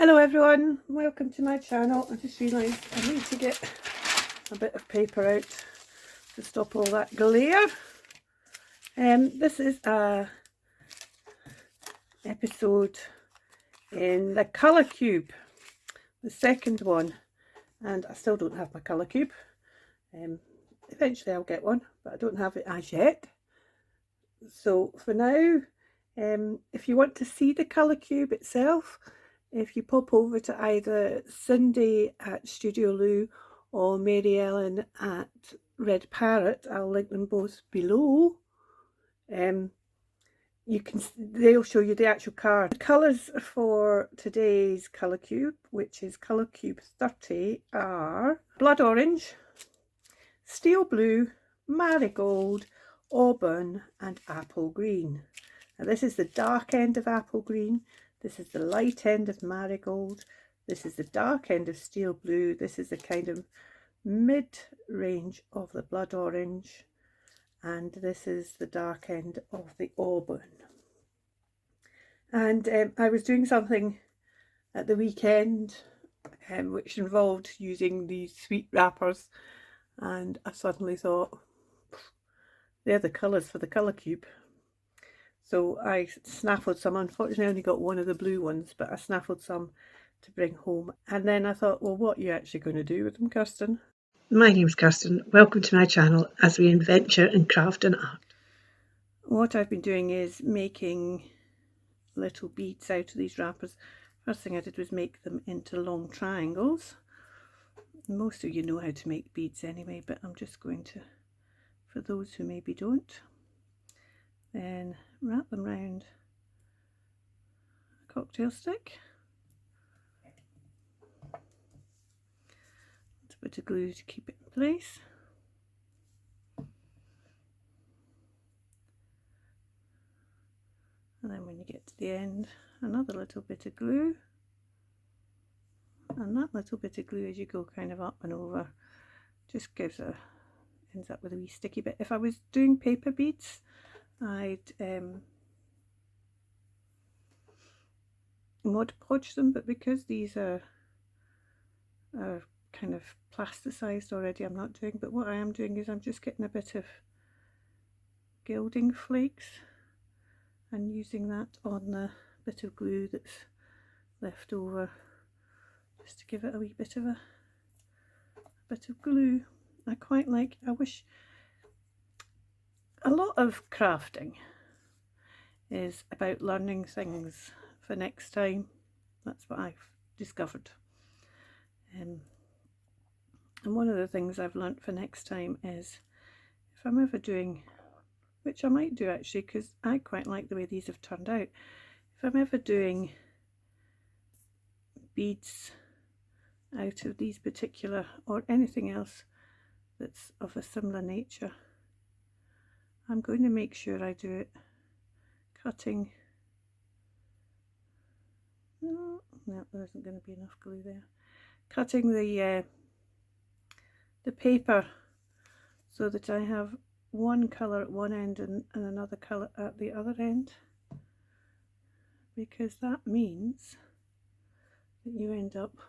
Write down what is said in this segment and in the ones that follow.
Hello everyone, welcome to my channel. I just realised I need to get a bit of paper out to stop all that glare. This is a episode in the colour cube, the second one, and I still don't have my colour cube. Eventually I'll get one, but I don't have it as yet. So for now, if you want to see the colour cube itself, if you pop over to either Cindy at Studio Lou or Mary Ellen at Red Parrot, I'll link them both below. They'll show you the actual card. The colours for today's colour cube, which is colour cube 30, are blood orange, steel blue, marigold, auburn, and apple green. Now this is the dark end of apple green. This is the light end of marigold. This is the dark end of steel blue. This is the kind of mid-range of the blood orange. And this is the dark end of the auburn. And I was doing something at the weekend which involved using these sweet wrappers. And I suddenly thought, they're the colours for the colour cube. So I snaffled some. Unfortunately I only got one of the blue ones, but I snaffled some to bring home. And then I thought, well, what are you actually going to do with them, Kirsten? My name's Kirsten. Welcome to my channel as we adventure in craft and art. What I've been doing is making little beads out of these wrappers. First thing I did was make them into long triangles. Most of you know how to make beads anyway, but I'm just going to, for those who maybe don't, then wrap them round a cocktail stick. A bit of glue to keep it in place. And then when you get to the end, another little bit of glue. And that little bit of glue as you go kind of up and over just ends up with a wee sticky bit. If I was doing paper beads, I'd Mod Podge them, but because these are kind of plasticized already, I'm not doing. But what I am doing is I'm just getting a bit of gilding flakes and using that on the bit of glue that's left over, just to give it a wee bit of glue. I wish a lot of crafting is about learning things for next time. That's what I've discovered. And one of the things I've learnt for next time is, if I'm ever doing, which I might do actually, because I quite like the way these have turned out, if I'm ever doing beads out of these particular, or anything else that's of a similar nature, I'm going to make sure I do it cutting. No, there isn't going to be enough glue there. Cutting the paper so that I have one colour at one end and another colour at the other end, because that means that you end up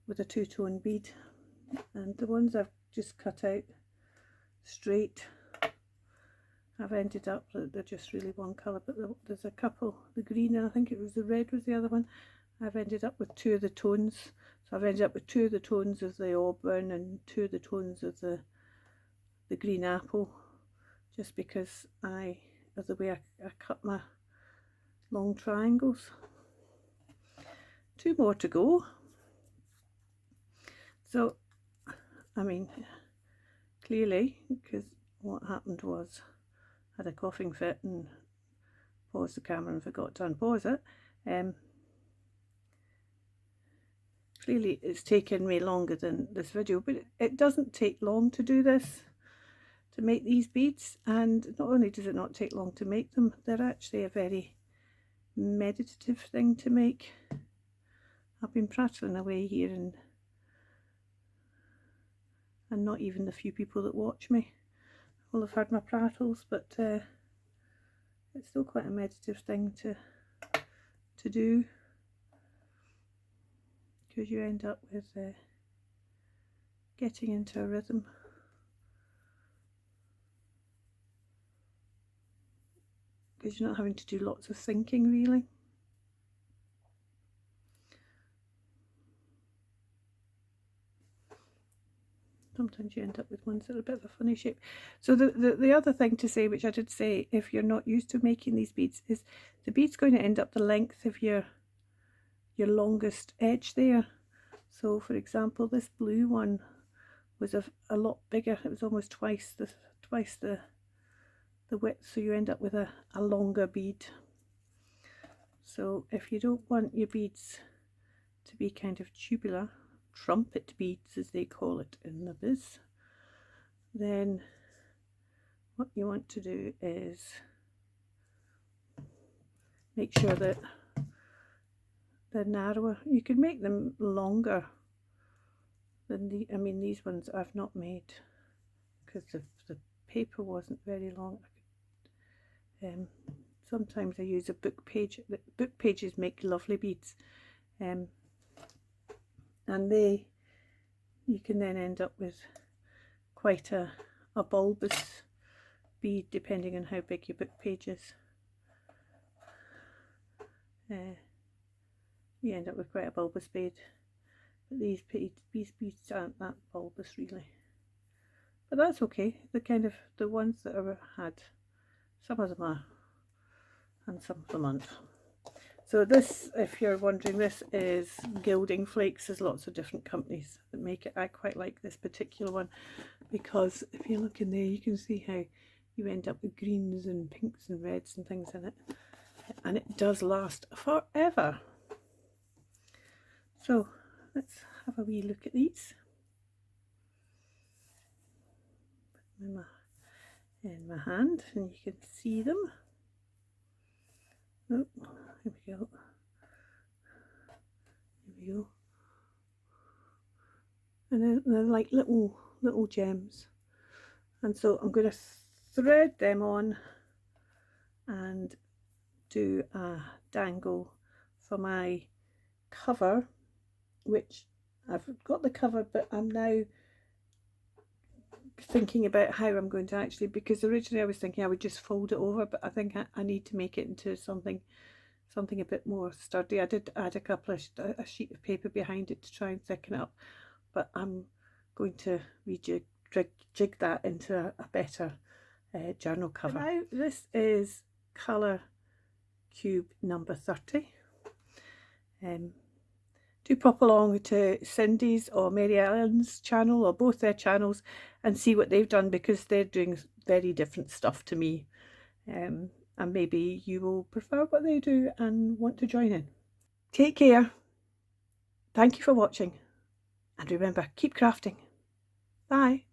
with a two-tone bead. And the ones I've just cut out straight, I've ended up that they're just really one colour, but there's a couple, the green and I think it was the red was the other one, I've ended up with two of the tones. So I've ended up with two of the tones of the auburn and two of the tones of the green apple, just because of the way I cut my long triangles. Two more to go. So I mean, clearly, because what happened was I had a coughing fit and paused the camera and forgot to unpause it. Clearly it's taken me longer than this video, but it doesn't take long to do this, to make these beads. And not only does it not take long to make them, they're actually a very meditative thing to make. I've been prattling away here and not even the few people that watch me will have heard my prattles, but it's still quite a meditative thing to do. because you end up with getting into a rhythm. Because you're not having to do lots of thinking really. Sometimes you end up with ones that are a bit of a funny shape. So the other thing to say, which I did say, if you're not used to making these beads, is the bead's going to end up the length of your longest edge there. So for example, this blue one was a lot bigger. It was almost twice the width, so you end up with a longer bead. So if you don't want your beads to be kind of tubular, trumpet beads as they call it in the biz, then what you want to do is make sure that they're narrower. You could make them longer than these ones I've not made because the paper wasn't very long. Sometimes I use a book page. The book pages make lovely beads, and you can then end up with quite a bulbous bead depending on how big your book page is. You end up with quite a bulbous bead, but these beads aren't that bulbous really. But that's okay. The ones that I've had, some of them are, and some of them aren't. So this, if you're wondering, this is gilding flakes. There's lots of different companies that make it. I quite like this particular one because if you look in there, you can see how you end up with greens and pinks and reds and things in it, and it does last forever. So let's have a wee look at these. Put them in my hand and you can see them. Oh, here we go. Here we go. And they're like little gems. And so I'm going to thread them on and do a dangle for my cover, which I've got the cover, but I'm now thinking about how I'm going to actually, because originally I was thinking I would just fold it over, but I think I need to make it into something a bit more sturdy. I did add a sheet of paper behind it to try and thicken it up, but I'm going to jig that into a better journal cover. Now this is Colour Cube number 30. Do pop along to Cindy's or Mary Ellen's channel, or both their channels, and see what they've done, because they're doing very different stuff to me. And maybe you will prefer what they do and want to join in. Take care. Thank you for watching. And remember, keep crafting. Bye.